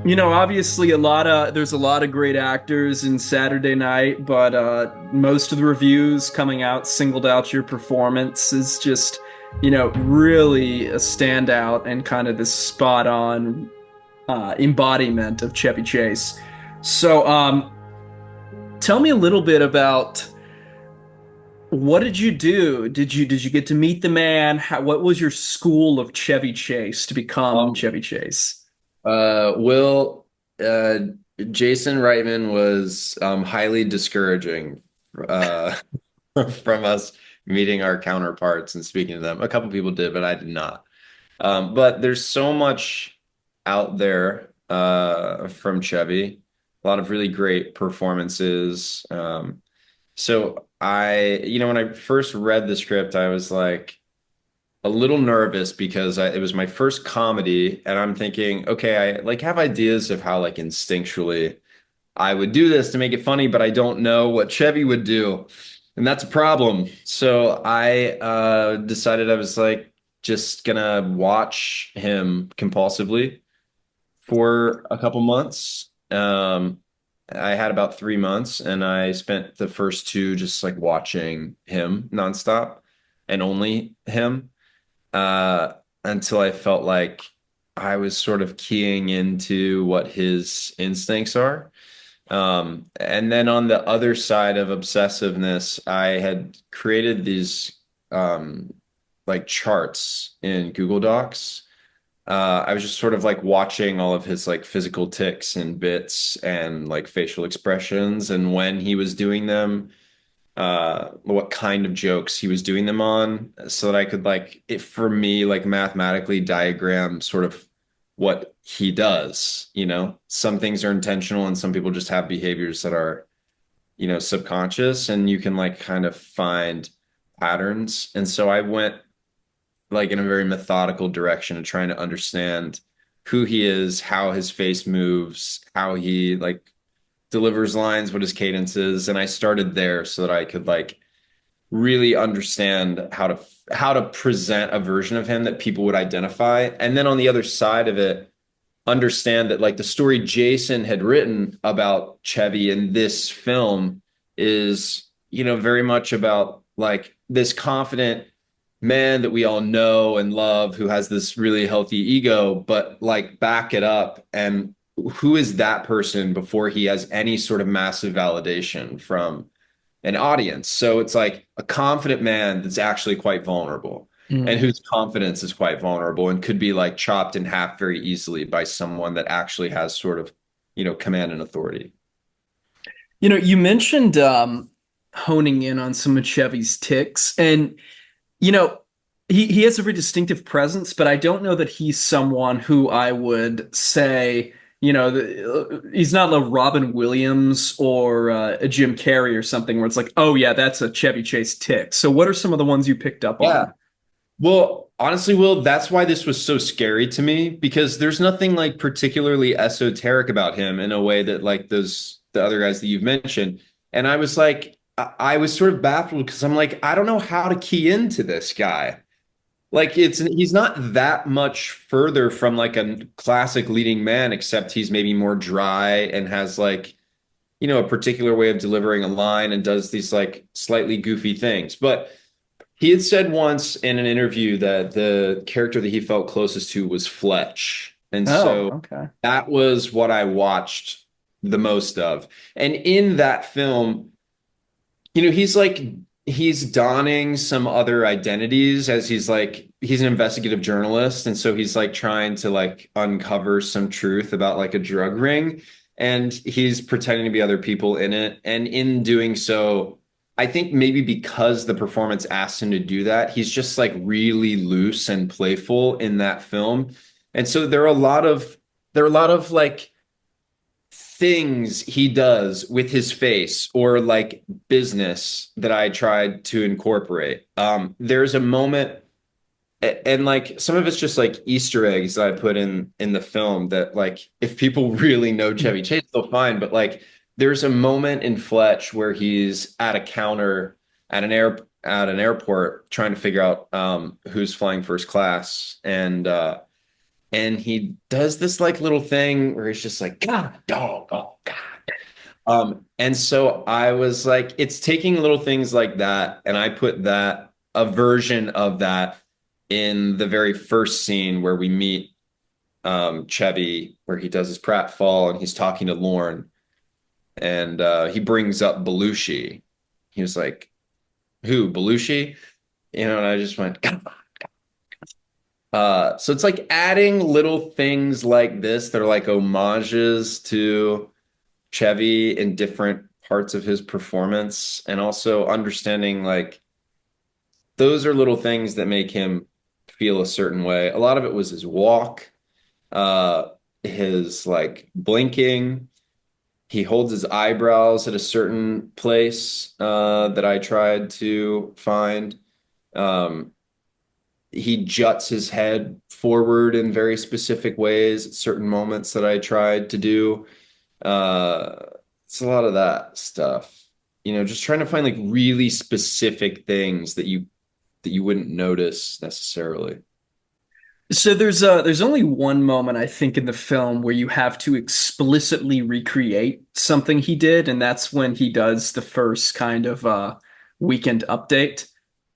Obviously there's a lot of great actors in Saturday Night, but most of the reviews coming out singled out your performance is just, really a standout and kind of this spot on embodiment of Chevy Chase. So, tell me a little bit about what did you do? Did you get to meet the man? What was your school of Chevy Chase to become Um, Chevy Chase? Will uh, Jason Reitman was highly discouraging uh, from us meeting our counterparts and speaking to them. A couple people did, but I did not. But there's so much out there from Chevy, a lot of really great performances. So when I first read the script, I was like a little nervous because it was my first comedy, and I'm thinking, okay, I like have ideas of how like instinctually I would do this to make it funny, but I don't know what Chevy would do, and that's a problem. So I decided I was like just gonna watch him compulsively for a couple months. I had about 3 months, and I spent the first two just like watching him nonstop and only him uh, until I felt like I was sort of keying into what his instincts are. And then on the other side of obsessiveness, I had created these like charts in Google Docs. I was just sort of like watching all of his like physical tics and bits and like facial expressions and when he was doing them, what kind of jokes he was doing them on, so that I could like it for me like mathematically diagram sort of what he does. Some things are intentional and some people just have behaviors that are, subconscious, and you can like kind of find patterns. And so I went like in a very methodical direction of trying to understand who he is, how his face moves, how he like delivers lines, what his cadence is, and I started there so that I could like really understand how to present a version of him that people would identify. And then on the other side of it, understand that like the story Jason had written about Chevy in this film is, very much about like this confident man that we all know and love who has this really healthy ego, but like back it up, and who is that person before he has any sort of massive validation from an audience. So it's like a confident man that's actually quite vulnerable and Mm. whose confidence is quite vulnerable and could be like chopped in half very easily by someone that actually has sort of, command and authority. You mentioned honing in on some of Chevy's ticks, and you know, he has a very distinctive presence, but I don't know that he's someone who I would say, he's not a Robin Williams or a Jim Carrey or something where it's like, oh yeah, that's a Chevy Chase tick. So what are some of the ones you picked up Yeah. on? Well, honestly, Will, that's why this was so scary to me because there's nothing like particularly esoteric about him in a way that like the other guys that you've mentioned. And I was like, I was sort of baffled because I'm like, I don't know how to key into this guy. Like he's not that much further from like a classic leading man, except he's maybe more dry and has like, a particular way of delivering a line and does these like slightly goofy things. But he had said once in an interview that the character that he felt closest to was Fletch. And Oh, so okay. that was what I watched the most of. And in that film, he's donning some other identities as he's an investigative journalist, and so he's like trying to like uncover some truth about like a drug ring, and he's pretending to be other people in it. And in doing so, I think maybe because the performance asked him to do that, he's just like really loose and playful in that film. And so there are a lot of like things he does with his face or like business that I tried to incorporate. There's a moment, and like some of it's just like Easter eggs that I put in the film that like if people really know Chevy Chase, they'll find. But like there's a moment in Fletch where he's at a counter at an airport trying to figure out who's flying first class, and he does this like little thing where he's just like, God, dog, oh God. And so I was like, it's taking little things like that, and I put that a version of that in the very first scene where we meet Chevy, where he does his pratfall and he's talking to Lorne, and he brings up Belushi. He was like, "Who, Belushi?" And I just went, "God." So it's like adding little things like this that are like homages to Chevy in different parts of his performance, and also understanding like those are little things that make him feel a certain way. A lot of it was his walk, uh, his like blinking. He holds his eyebrows at a certain place that I tried to find. Um, he juts his head forward in very specific ways at certain moments that I tried to do. Uh, it's a lot of that stuff. Just trying to find like really specific things that you wouldn't notice necessarily. So there's only one moment I think in the film where you have to explicitly recreate something he did, and that's when he does the first kind of weekend update.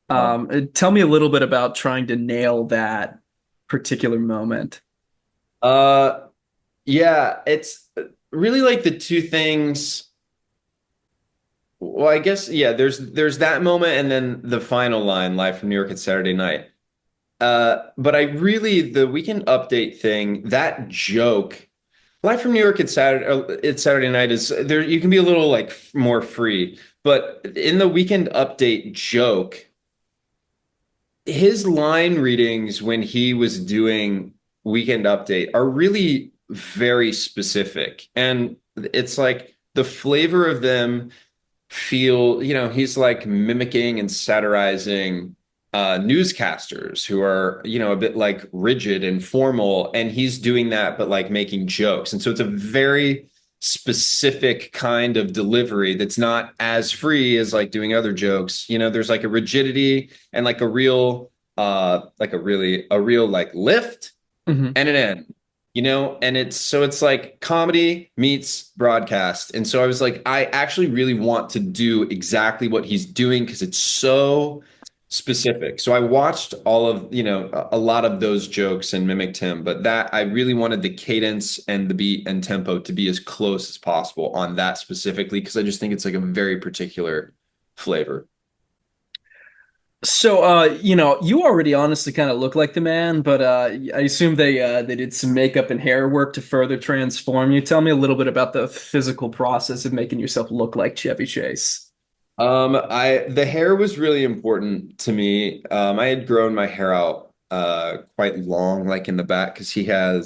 Uh, Tell me a little bit about trying to nail that particular moment. uh, yeah, it's really like the two things. Well, I guess yeah, there's that moment and then the final line, live from New York at Saturday night. But I really the weekend update thing, that joke, live from New York at Saturday night is there. You can be a little like more free, but in the weekend update joke, his line readings when he was doing weekend update are really very specific, and it's like the flavor of them feel, he's like mimicking and satirizing newscasters who are, a bit like rigid and formal, and he's doing that, but like making jokes. And so it's a very specific kind of delivery that's not as free as like doing other jokes. There's like a rigidity and like a real, a real like lift Mhm. and an end, and it's like comedy meets broadcast. And so I was like, I actually really want to do exactly what he's doing because it's so specific. So I watched all of, a lot of those jokes and mimicked him, but that I really wanted the cadence and the beat and tempo to be as close as possible on that specifically because I just think it's like a very particular flavor. So, you already honestly kind of look like the man, but I assume they did some makeup and hair work to further transform you. Tell me a little bit about the physical process of making yourself look like Chevy Chase. The hair was really important to me. I had grown my hair out quite long, like in the back, because he had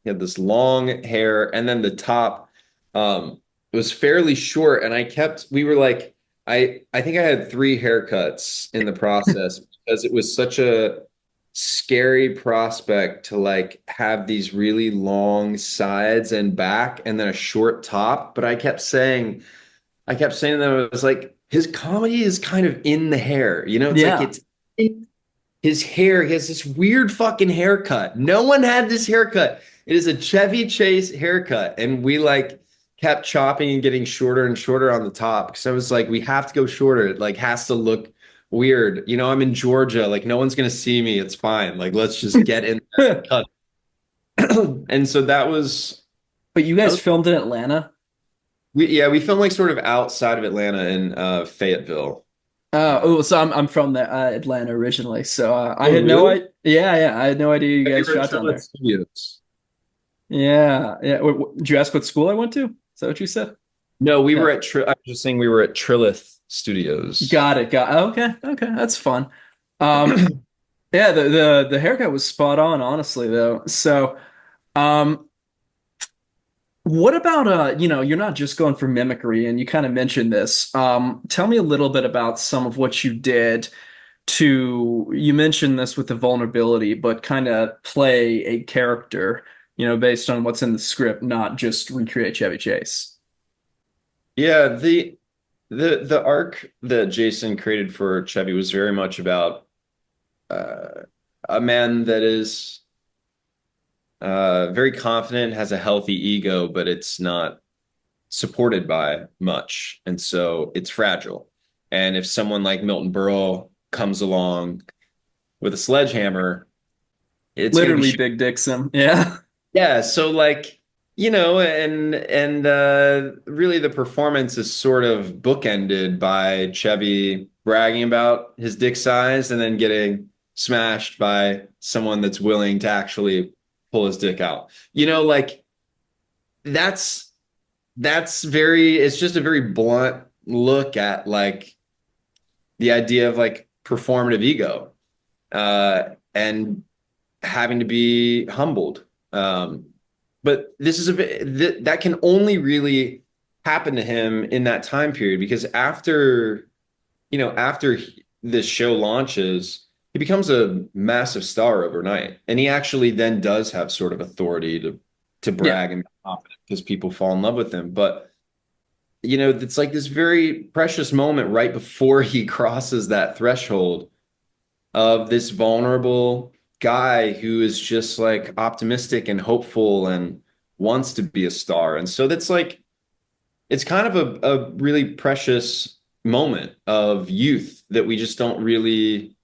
this long hair, and then the top was fairly short, and we were like, I think I had three haircuts in the process because it was such a scary prospect to like have these really long sides and back and then a short top. But I kept saying that it was like his comedy is kind of in the hair. It's like Yeah. it's in his hair. He has this weird fucking haircut. No one had this haircut. It is a Chevy Chase haircut. And we like kept chopping and getting shorter and shorter on the top because I was like, we have to go shorter. It like has to look weird. I'm in Georgia. Like no one's gonna see me. It's fine. Like let's just get in there and cut. And so But you that guys was filmed in Atlanta? we filmed like sort of outside of Atlanta in Fayetteville. So I'm from the Atlanta originally. So I Oh, had no really? idea. Yeah, yeah, I had no idea you We guys were at shot down Telluride there. Studios. Yeah, yeah. Did you ask what school I went to? Is that what you said? No, we were No. at I was just saying we were at Trilith Studios. Got it. Okay, okay. That's fun. Um, yeah, the haircut was spot on, honestly, though. So, um, what about you're not just going for mimicry, and you kind of mentioned this. Tell me a little bit about some of what you did you mentioned this with the vulnerability, but kind of play a character, based on what's in the script, not just recreate Chevy Chase. Yeah, the arc that Jason created for Chevy was very much about uh, a man that is very confident, has a healthy ego, but it's not supported by much. And so it's fragile. And if someone like Milton Berle comes along with a sledgehammer, it's going to Literally be Big Dixon. Yeah. yeah, so like, really the performance is sort of bookended by Chevy bragging about his dick size and then getting smashed by someone that's willing to actually pull his dick out. Like that's it's just a very blunt look at like the idea of like performative ego and having to be humbled. But this is that can only really happen to him in that time period because after this show launches, he becomes a massive star overnight, and he actually then does have sort of authority to Yeah. brag and be confident because people fall in love with him. But it's like this very precious moment right before he crosses that threshold of this vulnerable guy who is just like optimistic and hopeful and wants to be a star. And so that's like, it's kind of a really precious moment of youth that we just don't really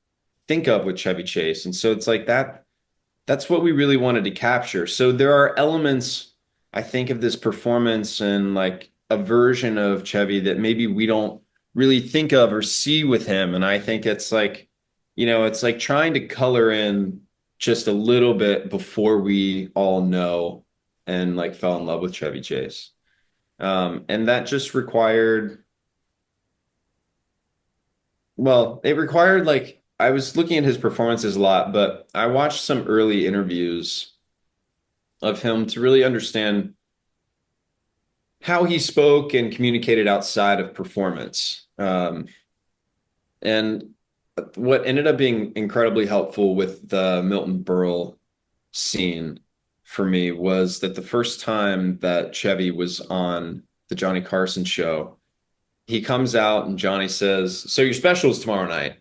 think of with Chevy Chase. And so it's like that's what we really wanted to capture. So there are elements, I think, of this performance and like a version of Chevy that maybe we don't really think of or see with him. And I think it's like, it's like trying to color in just a little bit before we all know and like fell in love with Chevy Chase. And that just required, well, it required like I was looking at his performances a lot, but I watched some early interviews of him to really understand how he spoke and communicated outside of performance. And what ended up being incredibly helpful with the Milton Berle scene for me was that the first time that Chevy was on the Johnny Carson show, he comes out and Johnny says, "So your special is tomorrow night?"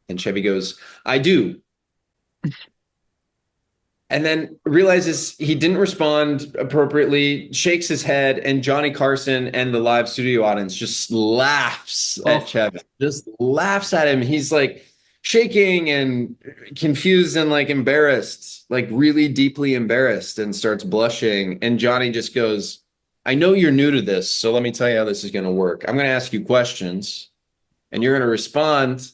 And Chevy goes, "I do." And then realizes he didn't respond appropriately, shakes his head, and Johnny Carson and the live studio audience just laughs at Oh, Chevy, just laughs at him. He's like shaking and confused and like embarrassed, like really deeply embarrassed, and starts blushing. And Johnny just goes, "I know you're new to this, so let me tell you how this is going to work. I'm going to ask you questions, and you're going to respond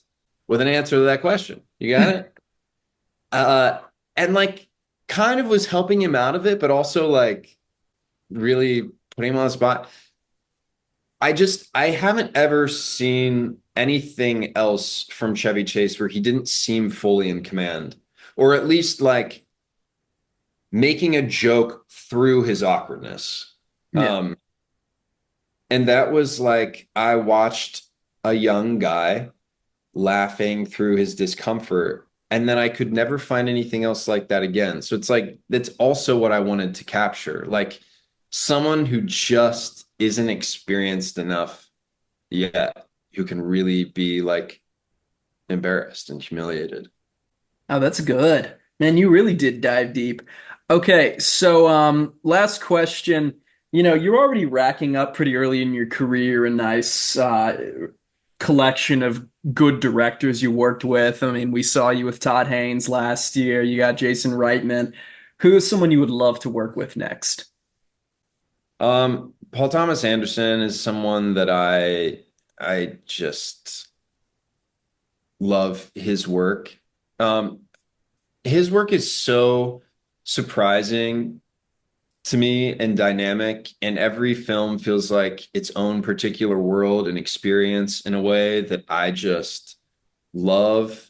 with an answer to that question. You got it?" Uh, and like kind of was helping him out of it, but also like really putting him on the spot. I haven't ever seen anything else from Chevy Chase where he didn't seem fully in command, or at least like making a joke through his awkwardness. yeah. Um, and that was like I watched a young guy laughing through his discomfort. And then I could never find anything else like that again. So it's like, that's also what I wanted to capture. Like someone who just isn't experienced enough yet, who can really be like embarrassed and humiliated. Oh, that's good. Man, you really did dive deep. Okay, so last question. You're already racking up pretty early in your career a nice collection of good directors you worked with. I mean, we saw you with Todd Haynes last year. You got Jason Reitman. Who is someone you would love to work with next? Paul Thomas Anderson is someone that I just love his work. Um, his work is so surprising to me and dynamic, and every film feels like its own particular world and experience in a way that I just love.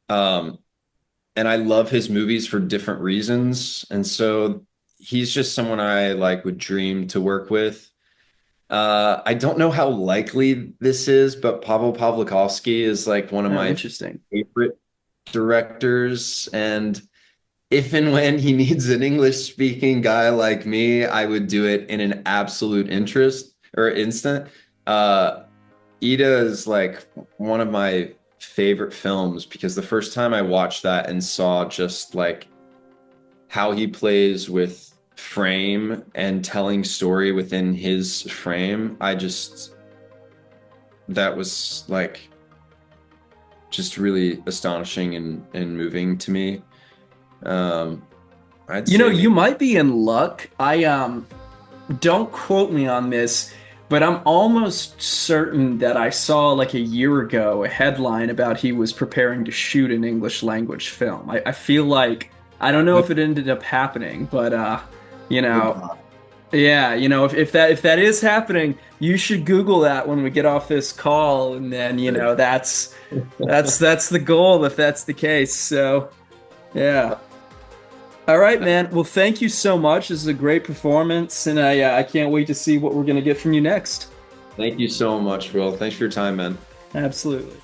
Um, and I love his movies for different reasons. And so he's just someone I like would dream to work with. I don't know how likely this is, but Pavel Pawlikowski is like one of Oh, my interesting. favorite directors. And if and when he needs an English speaking guy like me, I would do it in an absolute interest or instant. Uh, Ida is like one of my favorite films because the first time I watched that and saw just like how he plays with frame and telling story within his frame, that was like just really astonishing and moving to me. I'd You know, say you maybe, might be in luck. I don't quote me on this, but I'm almost certain that I saw like a year ago a headline about he was preparing to shoot an English language film. I feel like I don't know if it ended up happening, but you know, yeah, you know, if that is happening, you should Google that when we get off this call, and then you know that's the goal if that's the case. So yeah. All right, man. Well, thank you so much. This is a great performance, and I can't wait to see what we're gonna get from you next. thank you so much, Will. Thanks for your time, man. Absolutely.